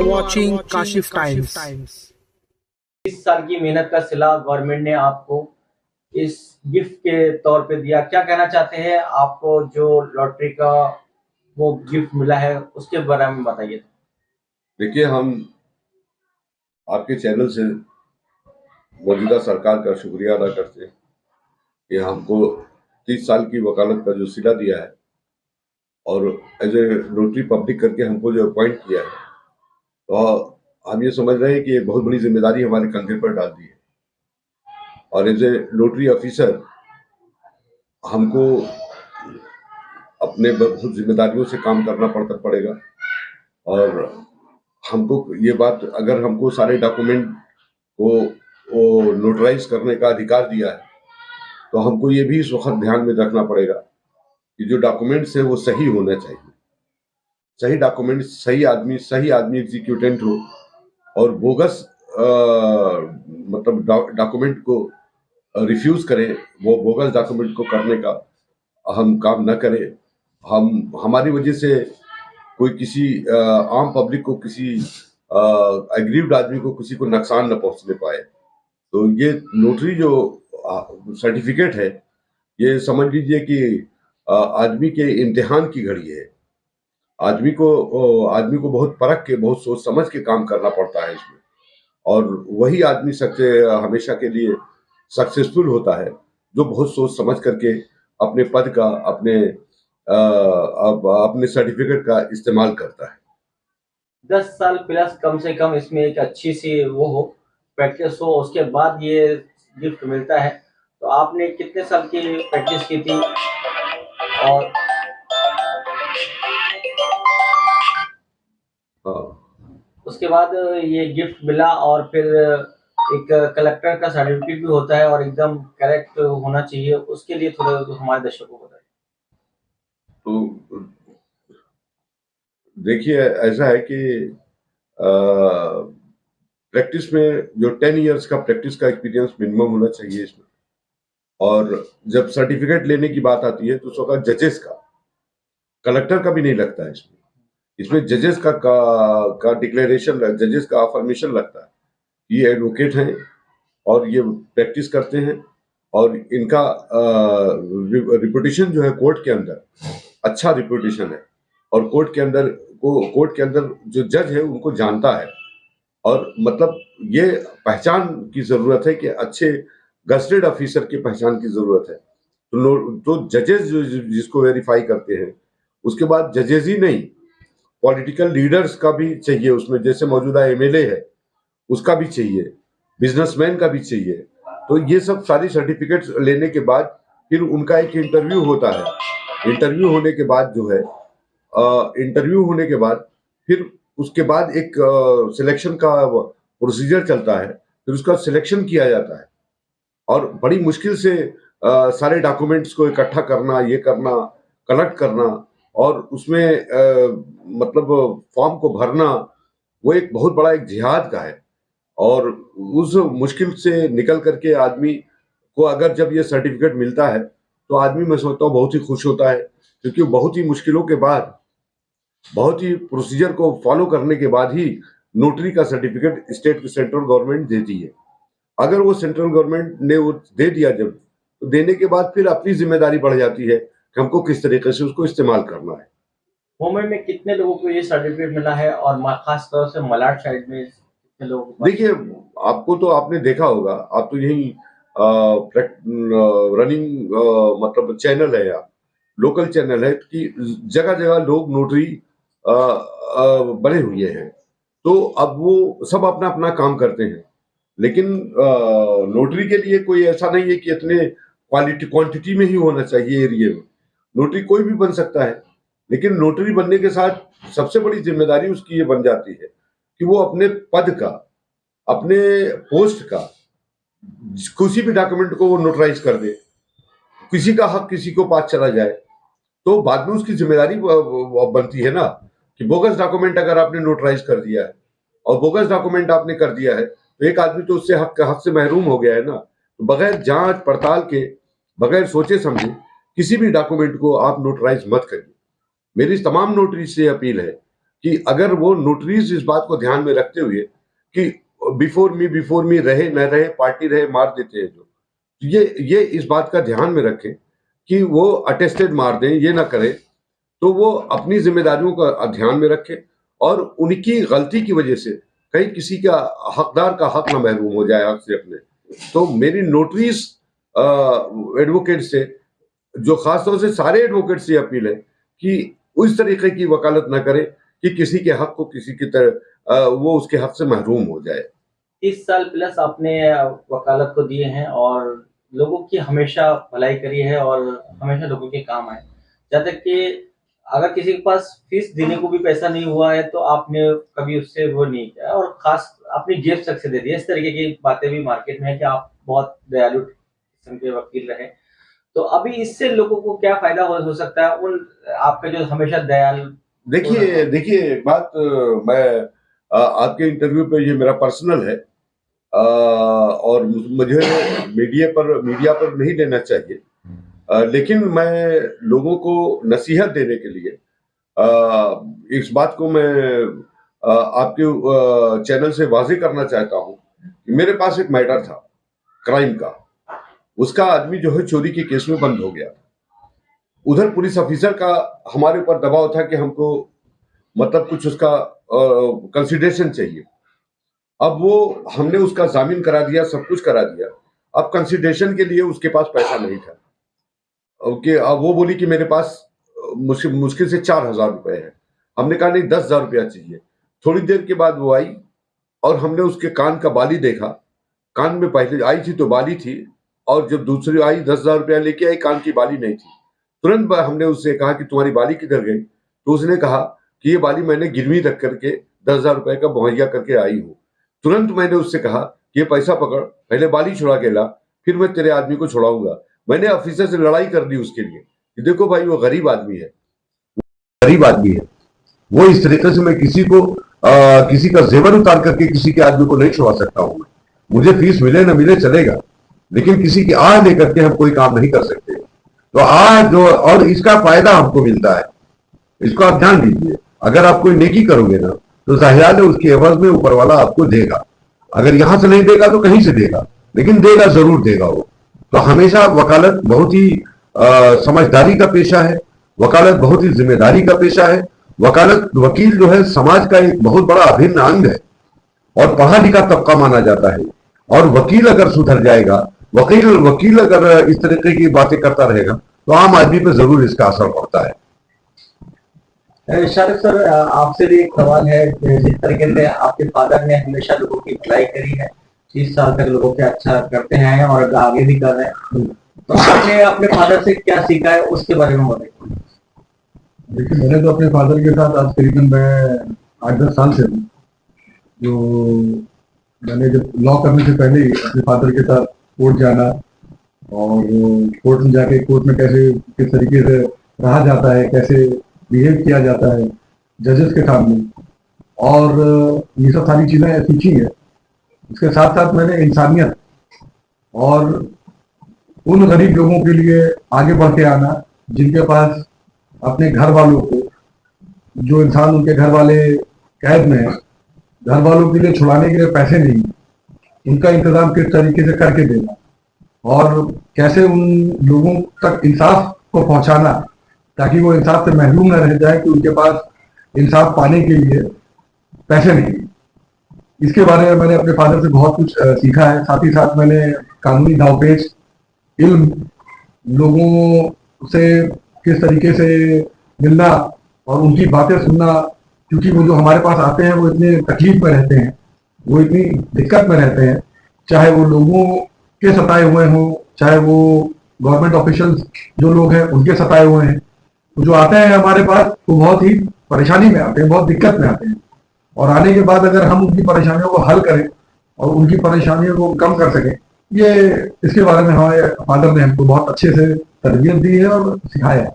are watching Kashif Times. 20 साल की मेहनत का सिला गवर्नमेंट ने आपको इस गिफ्ट के तौर पे दिया। क्या कहना चाहते हैं, आपको जो लॉटरी का वो गिफ्ट मिला है उसके बारे में बताइए। देखिए, हम आपके चैनल से मौजूदा सरकार का शुक्रिया अदा करते हैं कि हमको 30 साल की वकालत का जो सिला दिया है और एज ए नोटरी पब्लिक करके हमको जो अपॉइंट किया है, तो हम ये समझ रहे हैं कि एक बहुत बड़ी जिम्मेदारी हमारे कंधे पर डाल दी है और एज ए नोटरी ऑफिसर हमको अपने बहुत जिम्मेदारियों से काम करना पड़ेगा। और हमको ये बात, अगर हमको सारे डॉक्यूमेंट को नोटराइज करने का अधिकार दिया है तो हमको ये भी इस वक्त ध्यान में रखना पड़ेगा कि जो डॉक्यूमेंट्स है वो सही होना चाहिए। सही डॉक्यूमेंट, सही आदमी एग्जीक्यूटेंट हो और बोगस मतलब डॉक्यूमेंट को रिफ्यूज करें, वो बोगस डॉक्यूमेंट को करने का हम काम न करें। हमारी वजह से कोई किसी आम पब्लिक को, किसी एग्रीव्ड आदमी को, किसी को नुकसान न पहुंचने पाए। तो ये नोटरी जो सर्टिफिकेट है, ये समझ लीजिए कि आदमी के इम्तिहान की घड़ी है। आदमी को बहुत परख के, बहुत सोच समझ के काम करना पड़ता है इसमें, और वही आदमी हमेशा के लिए सक्सेसफुल होता है जो बहुत सोच समझ करके अपने पद का, अपने सर्टिफिकेट का इस्तेमाल करता है। 10 साल प्लस कम से कम इसमें एक अच्छी सी वो हो, प्रैक्टिस हो, उसके बाद ये गिफ्ट मिलता है। तो आपने कितने साल की प्रैक्टिस की थी और उसके बाद ये गिफ्ट मिला? और फिर एक कलेक्टर का सर्टिफिकेट भी होता है और एकदम करेक्ट होना चाहिए, उसके लिए थोड़ा हमारे दर्शकों को बताइए। तो देखिए, ऐसा है कि प्रैक्टिस में जो 10 इयर्स का प्रैक्टिस का एक्सपीरियंस मिनिमम होना चाहिए इसमें। और जब सर्टिफिकेट लेने की बात आती है तो उस वक्त जजेस का, कलेक्टर का भी नहीं लगता है इसमें जजेस का डिक्लेरेशन, जजेस का अफर्मेशन लगता है। ये एडवोकेट हैं और ये प्रैक्टिस करते हैं और इनका रिपुटेशन जो है कोर्ट के अंदर अच्छा रिपुटेशन है, और कोर्ट के अंदर जो जज है उनको जानता है। और मतलब ये पहचान की जरूरत है कि अच्छे गस्टेड ऑफिसर की पहचान की जरूरत है। तो जजेस जिसको वेरीफाई करते हैं, उसके बाद जजेस ही नहीं, पॉलिटिकल लीडर्स का भी चाहिए उसमें, जैसे मौजूदा एमएलए है उसका भी चाहिए, बिजनेसमैन का भी चाहिए। तो ये सब सारी सर्टिफिकेट्स लेने के बाद फिर उनका एक इंटरव्यू होता है। इंटरव्यू होने के बाद जो है, फिर उसके बाद एक सिलेक्शन का प्रोसीजर चलता है, फिर उसका सिलेक्शन किया जाता है और बड़ी मुश्किल से सारे डॉक्यूमेंट्स को इकट्ठा करना, ये करना, कलेक्ट करना और उसमें मतलब फॉर्म को भरना, वो एक बहुत बड़ा एक जिहाद का है। और उस मुश्किल से निकल करके आदमी को अगर जब ये सर्टिफिकेट मिलता है तो आदमी, मैं समझता हूँ, बहुत ही खुश होता है, क्योंकि बहुत ही मुश्किलों के बाद, बहुत ही प्रोसीजर को फॉलो करने के बाद ही नोटरी का सर्टिफिकेट सेंट्रल गवर्नमेंट देती है। अगर वो सेंट्रल गवर्नमेंट ने वो दे दिया जब, तो देने के बाद फिर अपनी जिम्मेदारी बढ़ जाती है कि हमको किस तरीके से उसको इस्तेमाल करना है। मुंबई में कितने लोगों को ये सर्टिफिकेट मिला है और खास तौर से मलाड साइड में कितने लोगों को? देखिए, आपको तो, आपने देखा होगा, आप तो यही रनिंग मतलब चैनल है, या लोकल चैनल है कि जगह जगह लोग नोटरी बने हुए हैं। तो अब वो सब अपना अपना काम करते हैं, लेकिन नोटरी के लिए कोई ऐसा नहीं है कि इतने क्वांटिटी में ही होना चाहिए एरिया में। नोटरी कोई भी बन सकता है, लेकिन नोटरी बनने के साथ सबसे बड़ी जिम्मेदारी उसकी ये बन जाती है कि वो अपने पद का, अपने पोस्ट का किसी भी डॉक्यूमेंट को वो नोटराइज कर दे। किसी का हक किसी को पास चला जाए तो बाद में उसकी जिम्मेदारी बनती है ना, कि बोगस डॉक्यूमेंट अगर आपने नोटराइज कर दिया है और बोगस डॉक्यूमेंट आपने कर दिया है तो एक आदमी तो उससे हक से महरूम हो गया है ना। तो बगैर जांच पड़ताल के, बगैर सोचे समझे किसी भी डॉक्यूमेंट को आप नोटराइज मत करिए। मेरी तमाम नोटरी से अपील है कि अगर वो नोटरीज इस बात को ध्यान में रखते हुए कि बिफोर मी रहे न रहे, पार्टी रहे मार देते हैं जो, ये इस बात का ध्यान में रखें कि वो अटेस्टेड मार दें, ये ना करें, तो वो अपनी जिम्मेदारियों का ध्यान में रखें और उनकी गलती की वजह से कहीं किसी का हकदार का हक ना महरूम हो जाए हक से अपने। तो मेरी नोटरीज एडवोकेट से, जो खासतौर से सारे एडवोकेट से अपील है कि उस तरीके की वकालत ना करें कि किसी के हक को किसी की तरह वो उसके हक से महरूम हो जाए। 30 साल प्लस आपने वकालत को दिए हैं और लोगों की हमेशा भलाई करी है और हमेशा लोगों के काम आए। जहाँ तक कि अगर किसी के पास फीस देने को भी पैसा नहीं हुआ है तो आपने कभी उससे वो नहीं किया और खास अपनी जेब तक से दे दिया। इस तरीके की बातें भी मार्केट में है कि आप बहुत दयालु किस्म के वकील रहे। तो अभी इससे लोगों को क्या फायदा हो सकता है उन आपका जो हमेशा दयालु। देखिए एक बात, मैं आपके इंटरव्यू पे, ये मेरा पर्सनल है और मुझे मीडिया पर नहीं लेना चाहिए, लेकिन मैं लोगों को नसीहत देने के लिए इस बात को मैं आपके चैनल से वाज़ेह करना चाहता हूं कि मेरे पास एक मैटर था क्राइम का, उसका आदमी जो है चोरी के केस में बंद हो गया। उधर पुलिस ऑफिसर का हमारे ऊपर दबाव था कि हमको मतलब कुछ उसका कंसिडरेशन चाहिए। अब वो हमने उसका जामीन करा दिया, सब कुछ करा दिया। अब कंसिडरेशन के लिए उसके पास पैसा नहीं था। ओके, अब वो बोली कि मेरे पास मुश्किल से 4,000 रुपए है। हमने कहा नहीं, 10,000 रुपया चाहिए। थोड़ी देर के बाद वो आई और हमने उसके कान का बाली देखा। कान में पहले आई थी तो बाली थी, और जब दूसरी आई 10,000 रुपया लेके आई, कान की बाली नहीं थी। तुरंत हमने उससे कहा कि तुम्हारी बाली किधर गई? तो उसने कहा कि ये बाली मैंने गिरवी रख करके 10,000 रुपए का मुहैया करके आई हूँ। तुरंत मैंने उससे कहा कि ये पैसा पकड़, पहले बाली छुड़ा के ला, फिर मैं तेरे आदमी को छुड़ाऊंगा। मैंने ऑफिसर से लड़ाई कर दी उसके लिए कि देखो भाई, वो गरीब आदमी है, वो इस तरीके से मैं किसी का जेवर उतार करके किसी के आदमी को नहीं छुड़ा सकता हूं। मुझे फीस मिले न मिले चलेगा, लेकिन किसी की आह लेकर के हम कोई काम नहीं कर सकते। तो आज जो, और इसका फायदा हमको मिलता है, इसको आप ध्यान दीजिए। अगर आप कोई नेकी करोगे ना, तो ज़ाहिर है उसके एवज में ऊपर वाला आपको देगा। अगर यहां से नहीं देगा तो कहीं से देगा, लेकिन देगा, जरूर देगा वो। तो हमेशा वकालत बहुत ही समझदारी का पेशा है, वकालत बहुत ही जिम्मेदारी का पेशा है। वकील जो है समाज का एक बहुत बड़ा अभिन्न अंग है और पढ़ा लिखा तबका माना जाता है। और वकील अगर सुधर जाएगा, वकील अगर इस तरीके की बातें करता रहेगा, तो आम आदमी पे जरूर इसका असर पड़ता है। शारिक सर, आपसे भी एक सवाल है। जिस तरीके से आपके फादर ने हमेशा लोगों की भलाई करी है, 30 साल तक लोगों के अच्छा करते हैं और आगे भी कर रहे हैं, तो आपने अपने फादर से क्या सीखा है उसके बारे में बताइए। देखिए, मैंने तो अपने फादर के साथ आज करीबन मैं 8-10 साल से हूँ। जो मैंने जब लॉ करने से पहले ही अपने फादर के साथ कोर्ट जाना, और कोर्ट में जाके कोर्ट में किस तरीके से रहा जाता है, कैसे बिहेव किया जाता है जजेस के सामने, और ये सब सारी चीज़ें सीखी है। इसके साथ साथ मैंने इंसानियत और उन गरीब लोगों के लिए आगे बढ़ के आना जिनके पास अपने घर वालों को, जो इंसान उनके घर वाले कैद में है, घर वालों के लिए छुड़ाने के लिए पैसे नहीं, उनका इंतजाम किस तरीके से करके देना, और कैसे उन लोगों तक इंसाफ को पहुंचाना ताकि वो इंसाफ से महरूम न रह जाए कि उनके पास इंसाफ पाने के लिए पैसे नहीं। इसके बारे में मैंने अपने फादर से बहुत कुछ सीखा है। साथ ही साथ मैंने कानूनी दावपेच, इल्म, लोगों से किस तरीके से मिलना और उनकी बातें सुनना, क्योंकि वो जो हमारे पास आते हैं वो इतने तकलीफ में रहते हैं, वो इतनी दिक्कत में रहते हैं, चाहे वो लोगों के सताए हुए हों, चाहे वो गवर्नमेंट ऑफिशियल्स जो लोग हैं उनके सताए हुए हैं। तो जो आते हैं हमारे पास, वो बहुत ही परेशानी में आते हैं, बहुत दिक्कत में आते हैं, और आने के बाद अगर हम उनकी परेशानियों को हल करें और उनकी परेशानियों को कम कर सकें, इसके बारे में हमारे फादर ने हमको बहुत अच्छे से तरबियत दी है और सिखाया है।